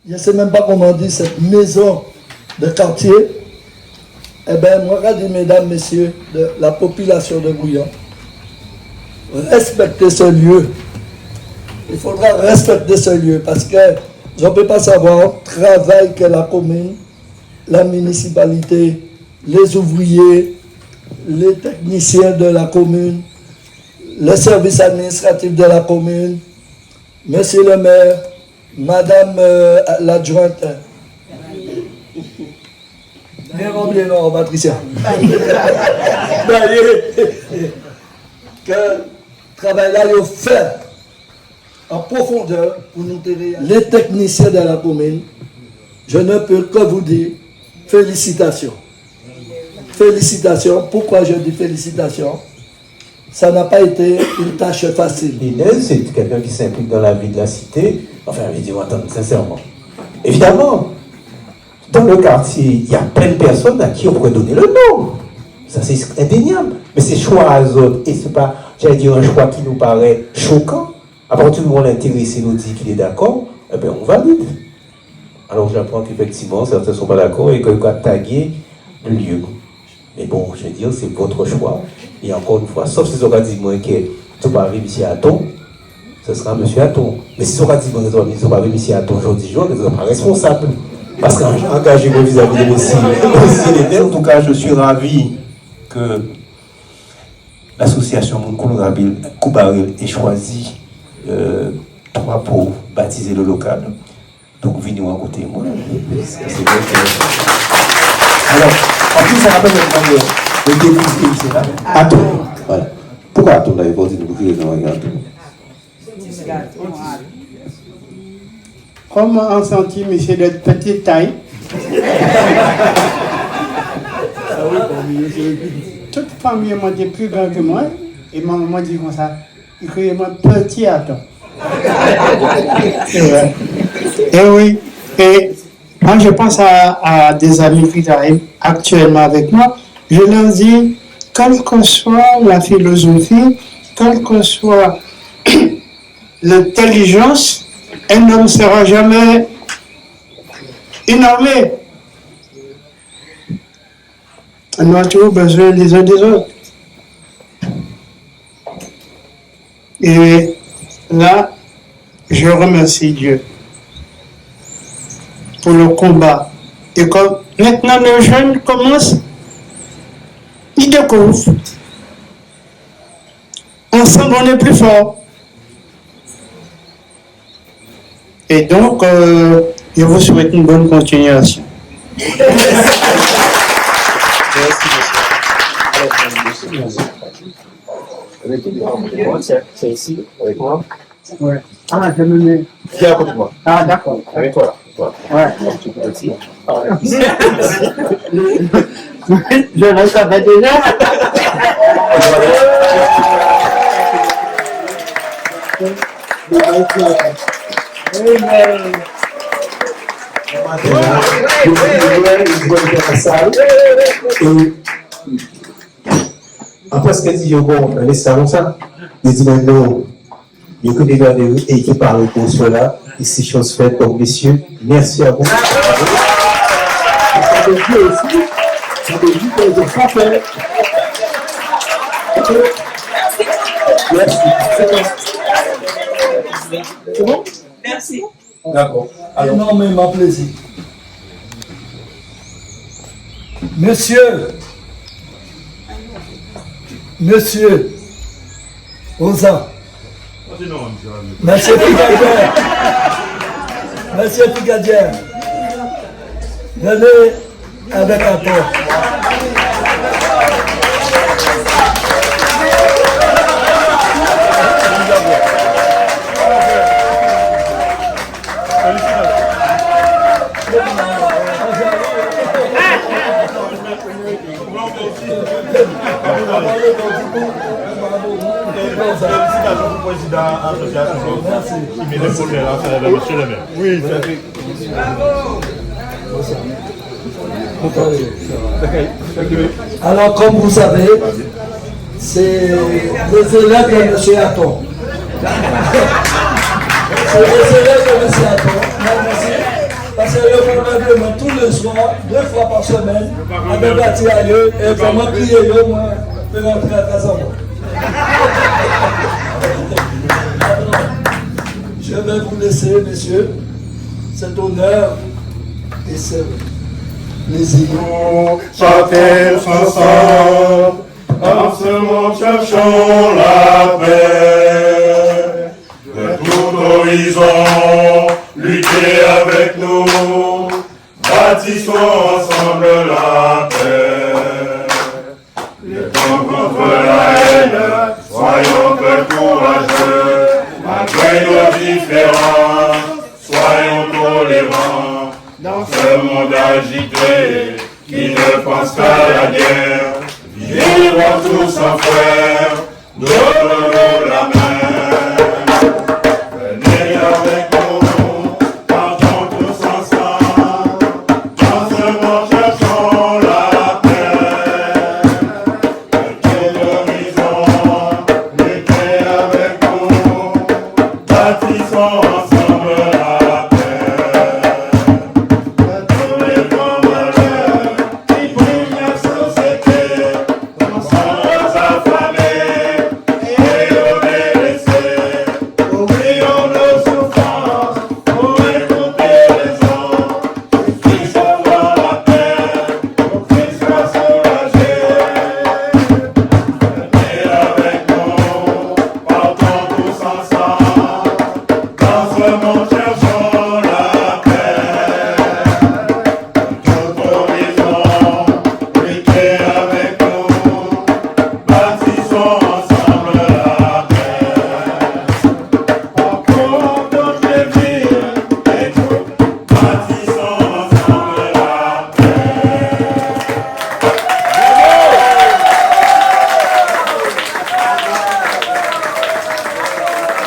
je ne sais même pas comment dire, cette maison de quartier, eh bien, moi, je dis, mesdames, messieurs, de la population de Gouillan, respectez ce lieu. Il faudra respecter ce lieu parce que je ne peux pas savoir le travail que la commune, la municipalité, les ouvriers, les techniciens de la commune, les services administratifs de la commune, monsieur le maire, madame l'adjointe, non, Patricia, que le travail-là est fait en profondeur pour nous aider. Les techniciens de la commune, je ne peux que vous dire félicitations. Félicitations. Pourquoi je dis félicitations? Ça n'a pas été une tâche facile. Inès, c'est quelqu'un qui s'implique dans la vie de la cité. Enfin, je dis, attends, sincèrement. Évidemment, dans le quartier, il y a plein de personnes à qui on pourrait donner le nom. Ça, c'est indéniable. Mais c'est choix à eux autres. Et c'est pas, j'allais dire, un choix qui nous paraît choquant. À partir du moment où l'intéressé nous dit qu'il est d'accord, eh bien, on valide. Alors, j'apprends qu'effectivement, certains ne sont pas d'accord et qu'on a tagué le lieu. Mais bon, je veux dire, c'est votre choix. Et encore une fois, sauf si on a dit que tu vas arriver ici à Aton, ce sera M. Aton. Mais si on a dit que tu vas arriver ici à Aton aujourd'hui, je ne suis pas responsable. Parce qu'engagez-vous vis-à-vis de aussi. En tout cas, je suis ravi que l'association Monde Koubaril ait choisi 3 pour baptiser le local. Donc, venez à côté de moi. Alors, en plus, ça rappelle le début de c'est là. Aton. Voilà. Pourquoi Aton n'avait pas dit de vous dire non, Comme on sentit monsieur de petite taille, toute famille m'a dit plus grand que moi, et maman m'a dit comme ça, il criait moi petit Aton. Et oui, et quand je pense à des amis qui travaillent actuellement avec moi, je leur dis, quelle que soit la philosophie, quelle que soit l'intelligence, un homme ne sera jamais énormé. On a toujours besoin des uns des autres. Et là, je remercie Dieu pour le combat. Et comme maintenant les jeunes commencent, ils découvrent. Ensemble, on est plus fort. Et donc, je vous souhaite une bonne continuation. C'est ici, avec moi. Ouais. Ah, je me mets. Viens à côté de moi. Ah, d'accord. Avec toi là. Ouais. Je le savais déjà. Après ce qu'elle dit, bon, laissez-moi ça. Il dit, non, il y a que des gars et qui parlent pour cela. Et c'est chose faite. Donc, messieurs, merci à vous. Ça veut dire aussi, ça veut dire que je pas fait. Merci. C'est bon? Merci. D'accord. Énormément plaisir. Monsieur, Rosa, Monsieur Picadière, Monsieur Picadière, venez avec un peu. Félicitations au président de l'association qui met le projet là, c'est monsieur le maire. Oui, Alors, comme vous savez, c'est les élèves de M. Aton. C'est les élèves de M. Aton. C'est le probablement tous les soirs, 2 fois par semaine, avec bâti à eux, et vraiment prier eux, moi, je vais rentrer à Casamance. Je vais vous laisser, messieurs, cet honneur et ce plaisir. Chantez ensemble, en ce monde cherchons la paix. De tout horizon, luttez avec nous, bâtissons ensemble la paix. Luttons contre la haine, soyons peu courageux, malgré nos différences, soyons tolérants. Dans ce monde agité, qui ne pense qu'à la guerre, vivons tous en frères, donnons-nous la main. Venez avec nous, partons tous ensemble, dans ce monde cherchons la paix. Quel horizon, luttez avec nous, bâtissons ensemble la paix. Tous les grands malheurs qui brillent la société, sans affamés et aux délaissés, oublions nos souffrances pour écouter les autres, qui sauront la paix, pour qu'ils soient soulagés. Venez avec nous, partons tous ensemble, dans ce monde cherchons la paix. Tout horizon, luttez avec nous, bâtissons ensemble la paix. Parcourons toutes les villes et tout, bâtissons ensemble la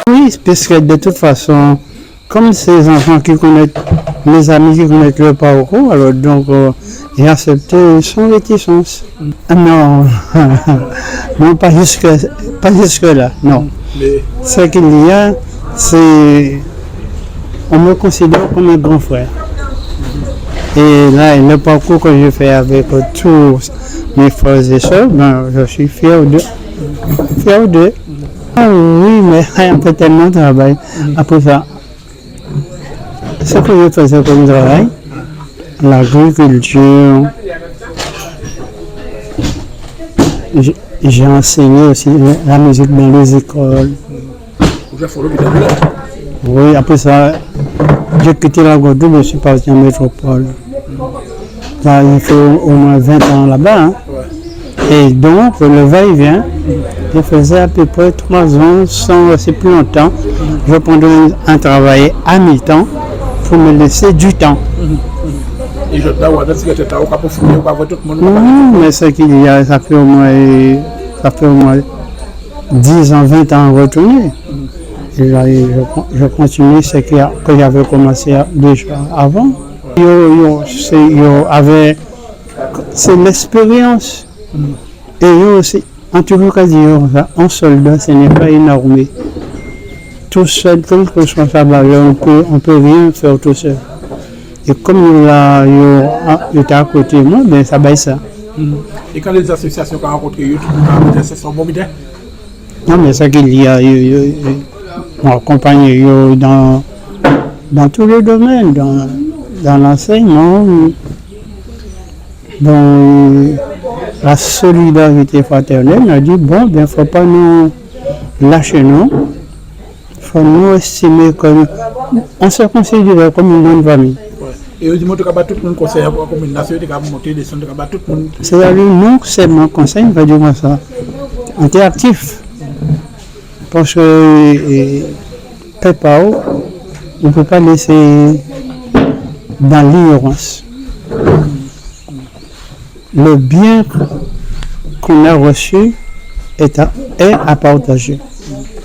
Oui, puisque de toute façon, comme ces enfants qui connaissent, mes amis qui connaissent le parcours, alors donc j'ai accepté sans réticence. Ah non, non pas jusque là, non. Ce qu'il y a, c'est, on me considère comme un grand frère. Et là, le parcours que je fais avec tous mes frères et sœurs, ben, je suis fier d'eux. Fier d'eux. Ah oui, mais on fait tellement de travail. Après ça, ce que je faisais comme travail, l'agriculture, j'ai enseigné aussi la musique dans les écoles. Oui, après ça, j'ai quitté la Guadeloupe, je suis parti en métropole. Là, il fait au moins 20 ans là-bas. Hein. Et donc, le va-et-vient, je faisais à peu près 3 ans, c'est plus longtemps. Je prenais un travail à mi-temps pour me laisser du temps. Et je dois dire que tu as pour finir par tout le monde. Non, mais ce qu'il y a, ça fait au moins 10 ans, 20 ans à retourner. Et là, je continue ce que j'avais commencé déjà avant. C'est l'expérience. Et aussi, en tout cas, un soldat, ce n'est pas une armée. Tout seul, quelle que soit sa valeur, on peut rien faire tout seul. Et comme il était à côté de moi, ben ça va ça. Et quand les associations ont rencontré, c'est son bon idée. Non, mais ça qu'il y a, on accompagne dans tous les domaines, dans l'enseignement, dans la solidarité fraternelle. On a dit, bon, ben, il ne faut pas nous lâcher, non. Il faut nous estimer comme, on se considère comme une bonne famille. Et dis-moi, tu as tout le monde conseil comme une nation, tu as monté des sons, tu as tout le monde. C'est-à-dire, non seulement conseil, on va dire ça, on est actif. Parce que PayPal, on ne peut pas laisser dans l'ignorance. Le bien qu'on a reçu est à partager.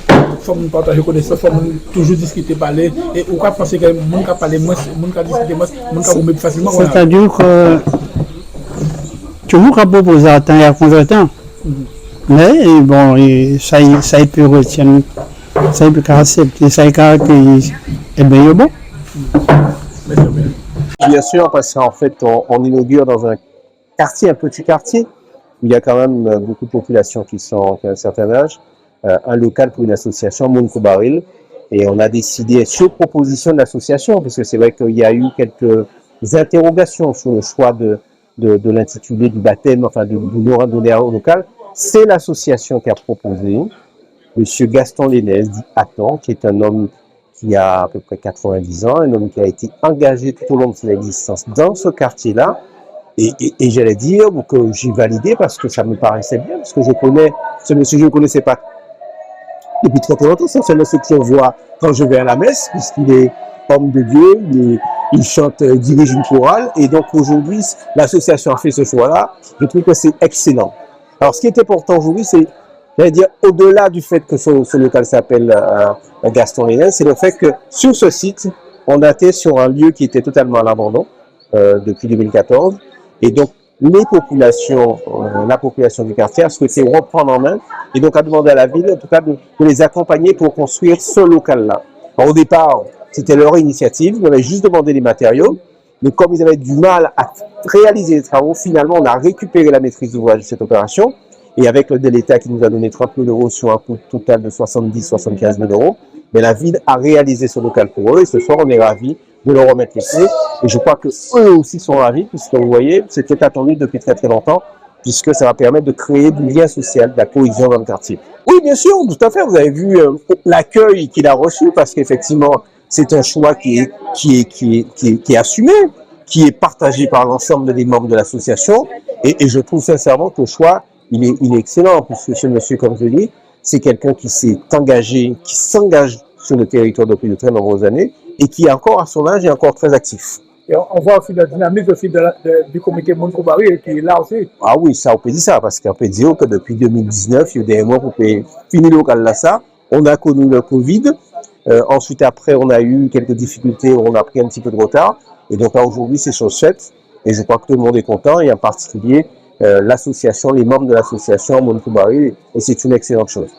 Il faut partager connaissance, il faut toujours discuter, parler. Et on peut penser que le monde a parlé moins, le monde a discuté moins, le monde a remis facilement. C'est-à-dire que toujours qu'à proposer à temps et à contre-temps. Mais bon, ça il peut retenir, ça il peut accepter, ça il caractérise. Et bien, il est bon. Bien sûr, parce qu'en fait, on inaugure dans un quartier, un petit quartier, où il y a quand même beaucoup de populations qui ont un certain âge, un local pour une association, Monko Baril. Et on a décidé, sur proposition de l'association, parce que c'est vrai qu'il y a eu quelques interrogations sur le choix de l'intitulé du baptême, enfin du nom donné au local. C'est l'association qui a proposé, Monsieur Gaston Lénez, dit Athan, qui est un homme qui a à peu près 90 ans, un homme qui a été engagé tout au long de son existence dans ce quartier-là. Et j'allais dire que j'ai validé parce que ça me paraissait bien, parce que je connais ce monsieur, je ne le connaissais pas depuis très très longtemps. C'est un monsieur que je vois quand je vais à la messe, puisqu'il est homme de Dieu, il chante, dirige une chorale. Et donc aujourd'hui, l'association a fait ce choix-là. Je trouve que c'est excellent. Alors ce qui est important aujourd'hui, c'est, j'allais dire, au-delà du fait que ce local s'appelle Gaston Lénez, c'est le fait que sur ce site, on était sur un lieu qui était totalement à l'abandon depuis 2014. Et donc, la population du quartier a souhaité reprendre en main et donc a demandé à la ville, en tout cas, de les accompagner pour construire ce local-là. Au départ, c'était leur initiative, ils avaient juste demandé les matériaux, mais comme ils avaient du mal à réaliser les travaux, finalement, on a récupéré la maîtrise d'ouvrage de cette opération et avec le de l'État qui nous a donné 30 000 euros sur un coût total de 70-75 000 euros, mais la ville a réalisé ce local pour eux et ce soir, on est ravis de leur remettre les clés. Et je crois que eux aussi sont ravis, puisque vous voyez, c'était attendu depuis très très longtemps, puisque ça va permettre de créer du lien social, de la cohésion dans le quartier. Oui, bien sûr, tout à fait. Vous avez vu l'accueil qu'il a reçu, parce qu'effectivement, c'est un choix qui est assumé, qui est partagé par l'ensemble des membres de l'association. Et je trouve sincèrement que le choix, il est excellent, puisque ce monsieur, comme je dis, c'est quelqu'un qui s'est engagé, qui s'engage sur le territoire depuis de très nombreuses années, et qui, encore à son âge, est encore très actif. Et on voit aussi la dynamique aussi du comité Monko Baril qui est là aussi. Ah oui, ça, on peut dire ça, parce qu'on peut dire que depuis 2019, il y a des mois pour finir le local là, ça. On a connu le Covid. Ensuite, après, on a eu quelques difficultés, on a pris un petit peu de retard. Et donc là, aujourd'hui, c'est chose faite. Et je crois que tout le monde est content, et en particulier l'association, les membres de l'association Monko Baril, et c'est une excellente chose.